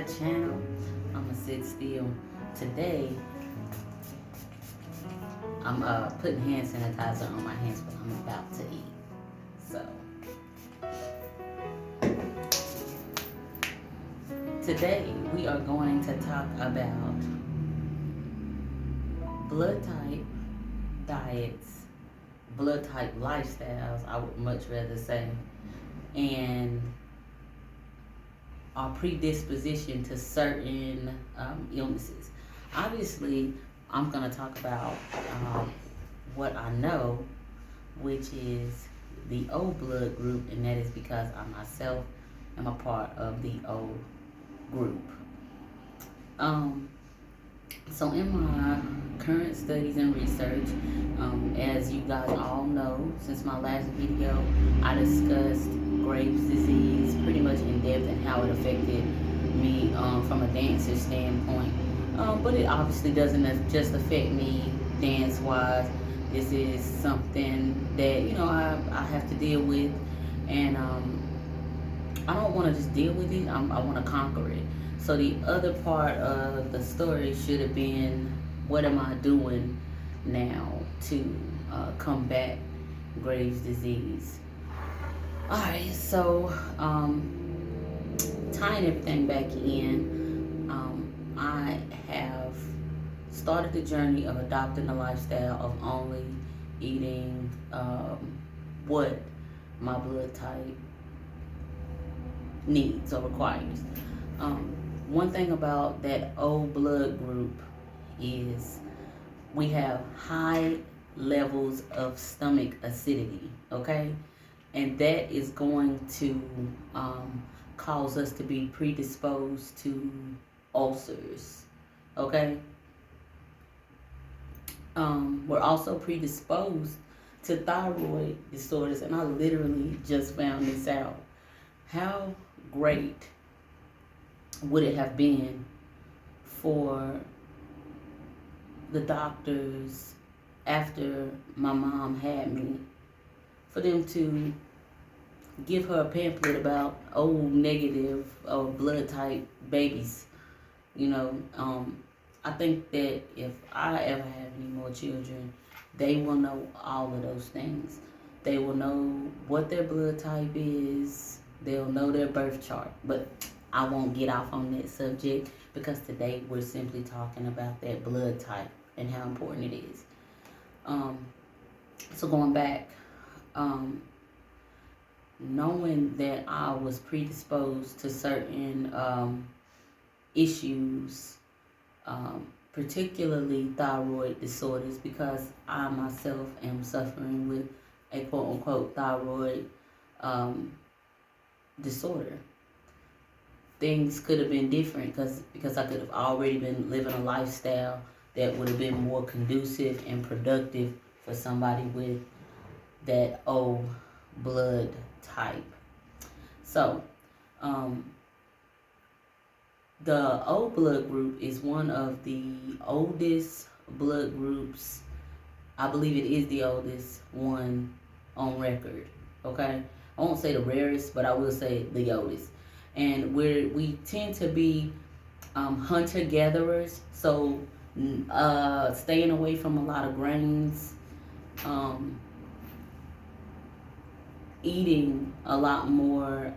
channel. I'ma sit still. Today, I'm putting hand sanitizer on my hands, but I'm about to eat. So, today we are going to talk about blood type diets, blood type lifestyles, I would much rather say, and our predisposition to certain illnesses. Obviously, I'm going to talk about what I know, which is the O blood group, and that is because I myself am a part of the O group. So in my current studies and research, as you guys all know, since my last video, I discussed Graves' disease pretty much in depth and how it affected me from a dancer standpoint. But it obviously doesn't just affect me dance-wise. This is something that, I have to deal with, and I don't want to just deal with it, I want to conquer it. So the other part of the story should have been, what am I doing now to combat Graves' disease? Alright, so tying everything back in, I have started the journey of adopting a lifestyle of only eating what my blood type needs or requires. One thing about that O blood group is we have high levels of stomach acidity, okay? And that is going to cause us to be predisposed to ulcers, okay? We're also predisposed to thyroid disorders, and I literally just found this out. How great would it have been for the doctors after my mom had me, for them to give her a pamphlet about O negative blood type babies? I think that if I ever have any more children, they will know all of those things. They will know what their blood type is. They'll know their birth chart. But I won't get off on that subject, because today we're simply talking about that blood type and how important it is. So going back, knowing that I was predisposed to certain issues, particularly thyroid disorders, because I myself am suffering with a quote-unquote thyroid disorder. Things could have been different because I could have already been living a lifestyle that would have been more conducive and productive for somebody with that O blood type. So, the O blood group is one of the oldest blood groups. I believe it is the oldest one on record, okay? I won't say the rarest, but I will say the oldest. And we tend to be hunter-gatherers, so staying away from a lot of grains, eating a lot more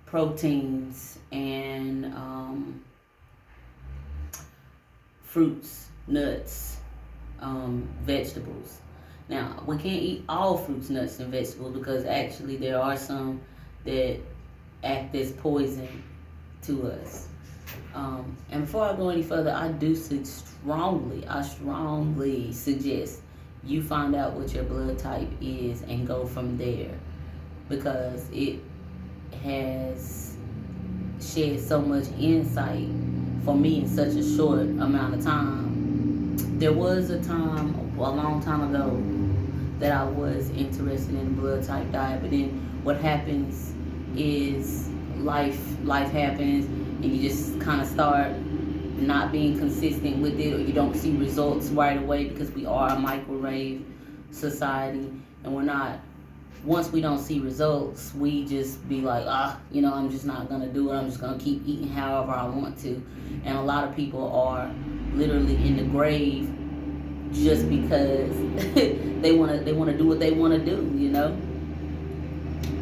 proteins and fruits, nuts, vegetables. Now, we can't eat all fruits, nuts, and vegetables, because actually there are some that act as poison to us. And before I go any further, I strongly suggest you find out what your blood type is and go from there, because it has shed so much insight for me in such a short amount of time. There was a time, a long time ago, that I was interested in the blood type diet, but then what happens is life happens, and you just kind of start not being consistent with it, or you don't see results right away, because we are a microwave society and we're not once we don't see results, we just be like, I'm just not gonna do it. I'm just gonna keep eating however I want to. And a lot of people are literally in the grave just because they wanna do what they wanna do.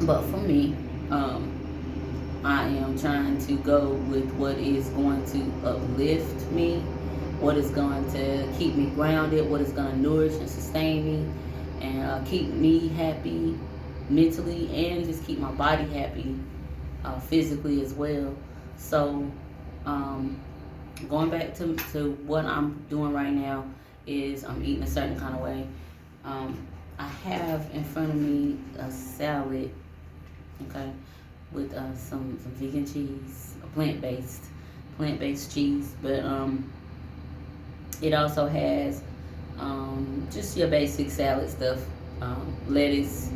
But for me, I am trying to go with what is going to uplift me, what is going to keep me grounded, what is going to nourish and sustain me, and keep me happy mentally, and just keep my body happy physically as well. So, going back to what I'm doing right now is I'm eating a certain kind of way. I have in front of me a salad, okay, with some vegan cheese, a plant-based cheese, but it also has just your basic salad stuff, lettuce,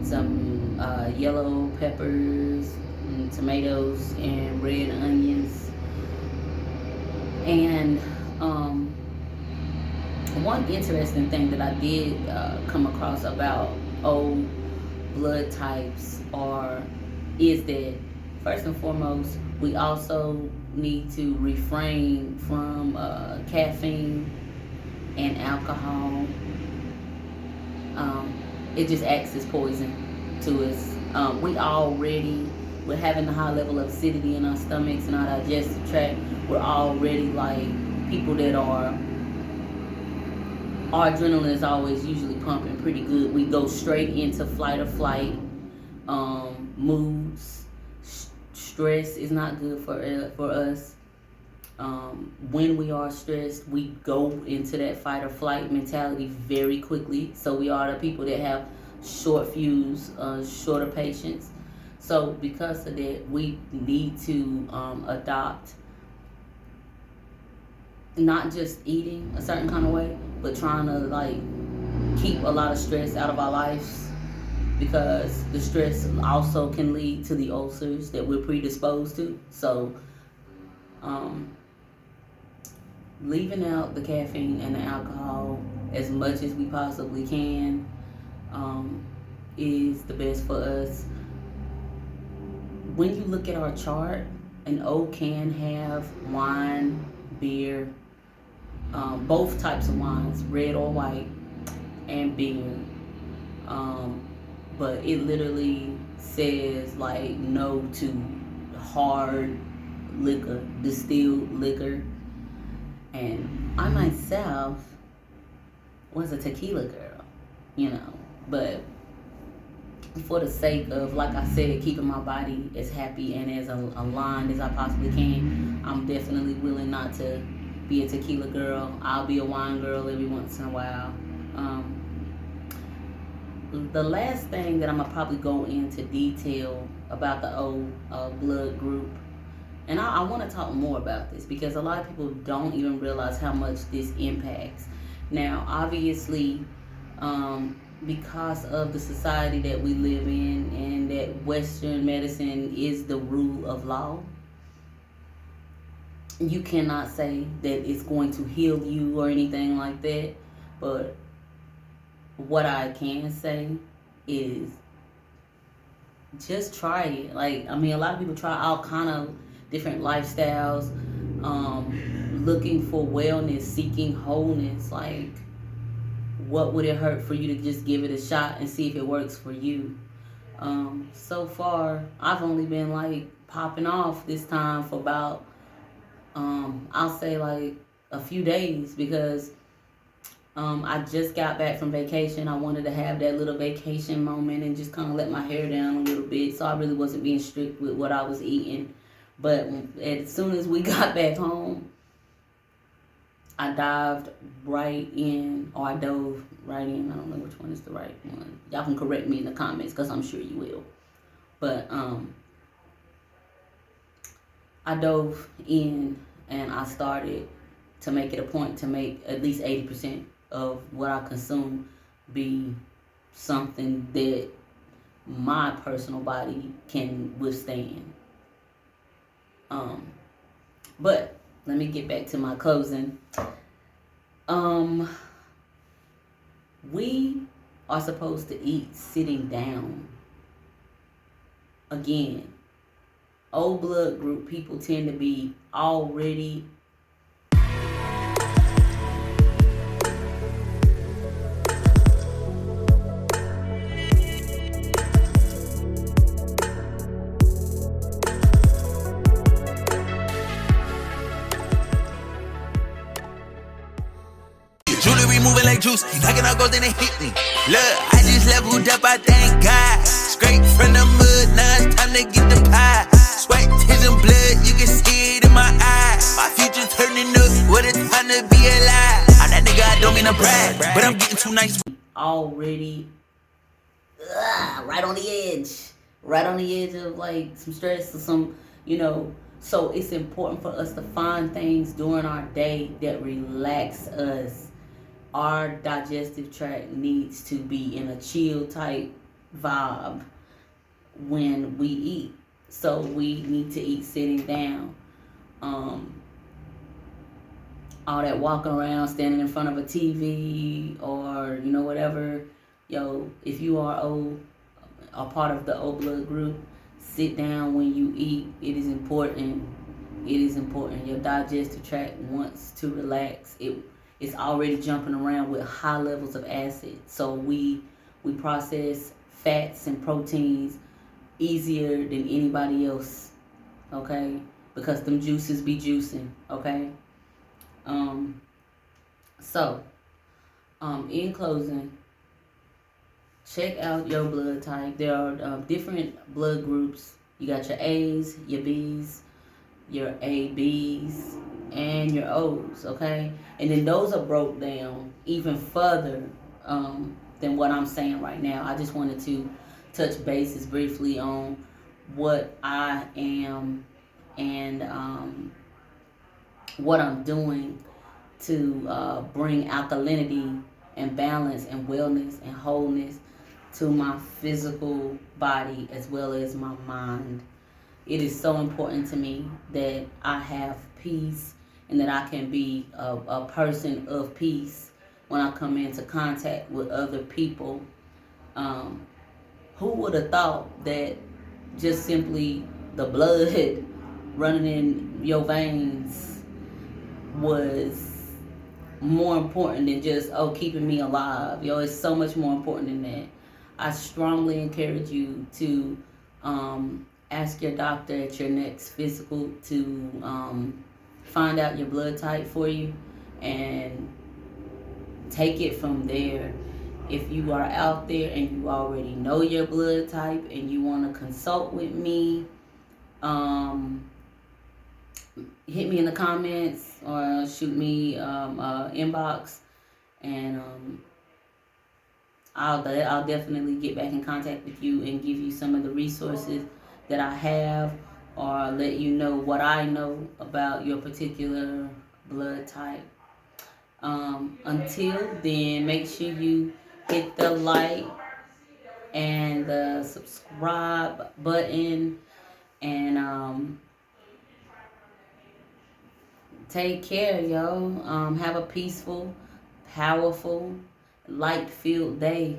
some yellow peppers, tomatoes, and red onions. And one interesting thing that I did come across about old blood types is that, first and foremost, we also need to refrain from caffeine and alcohol. It just acts as poison to us. We're having a high level of acidity in our stomachs and our digestive tract. We're already like people that our adrenaline is always usually pumping pretty good. We go straight into flight or flight moods. Stress is not good for us. When we are stressed, we go into that fight or flight mentality very quickly. So we are the people that have short fuse, shorter patience. So because of that, we need to adopt not just eating a certain kind of way, but trying to like keep a lot of stress out of our lives, because the stress also can lead to the ulcers that we're predisposed to. So leaving out the caffeine and the alcohol as much as we possibly can is the best for us. When you look at our chart, an oak can have wine, beer, both types of wines, red or white, and beer. But it literally says like no to hard liquor, distilled liquor. And I myself was a tequila girl, but for the sake of, like I said, keeping my body as happy and as aligned as I possibly can, I'm definitely willing not to be a tequila girl. I'll be a wine girl every once in a while. The last thing that I'm gonna probably go into detail about the O blood group, and I want to talk more about this because a lot of people don't even realize how much this impacts. Now, obviously, because of the society that we live in and that Western medicine is the rule of law, you cannot say that it's going to heal you or anything like that. But what I can say is just try it. Like, I mean, a lot of people try all kind of different lifestyles, looking for wellness, seeking wholeness. Like, what would it hurt for you to just give it a shot and see if it works for you? So far, I've only been like popping off this time for about, I'll say like a few days, because I just got back from vacation. I wanted to have that little vacation moment and just kind of let my hair down a little bit. So I really wasn't being strict with what I was eating. But as soon as we got back home, I dove right in. I don't know which one is the right one. Y'all can correct me in the comments because I'm sure you will. But I dove in and I started to make it a point to make at least 80% of what I consume be something that my personal body can withstand. But let me get back to my closing. We are supposed to eat sitting down. Again, O blood group people tend to be already jewelry moving like juice. You knocking out gold, then it hit me. Look, I just leveled up, I thank God. Straight from the mud, now it's time to get the pie. Sweat, tears, and blood, you can see it in my eyes. My future turning up, what a time to be alive. I'm that nigga, I don't mean to brag, but I'm getting too nice. Already right on the edge of like some stress or some, so it's important for us to find things during our day that relax us. Our digestive tract needs to be in a chill type vibe when we eat, so we need to eat sitting down. All that walking around, standing in front of a TV or whatever. If you are a part of the O blood group, sit down when you eat. It is important. Your digestive tract wants to relax. It's already jumping around with high levels of acid, so we process fats and proteins easier than anybody else, okay? Because them juices be juicing, okay? In closing, check out your blood type. There are different blood groups. You got your A's, your B's, your ABs, and your O's, okay? And then those are broke down even further than what I'm saying right now. I just wanted to touch bases briefly on what I am and what I'm doing to bring alkalinity and balance and wellness and wholeness to my physical body as well as my mind. It is so important to me that I have peace and that I can be a person of peace when I come into contact with other people. Who would have thought that just simply the blood running in your veins was more important than just keeping me alive? It's so much more important than that. I strongly encourage you to ask your doctor at your next physical to find out your blood type for you and take it from there. If you are out there and you already know your blood type and you want to consult with me, hit me in the comments or shoot me inbox, and I'll definitely get back in contact with you and give you some of the resources that I have, or let you know what I know about your particular blood type. Until then, make sure you hit the like and the subscribe button, and take care, yo. Have a peaceful, powerful, light-filled day.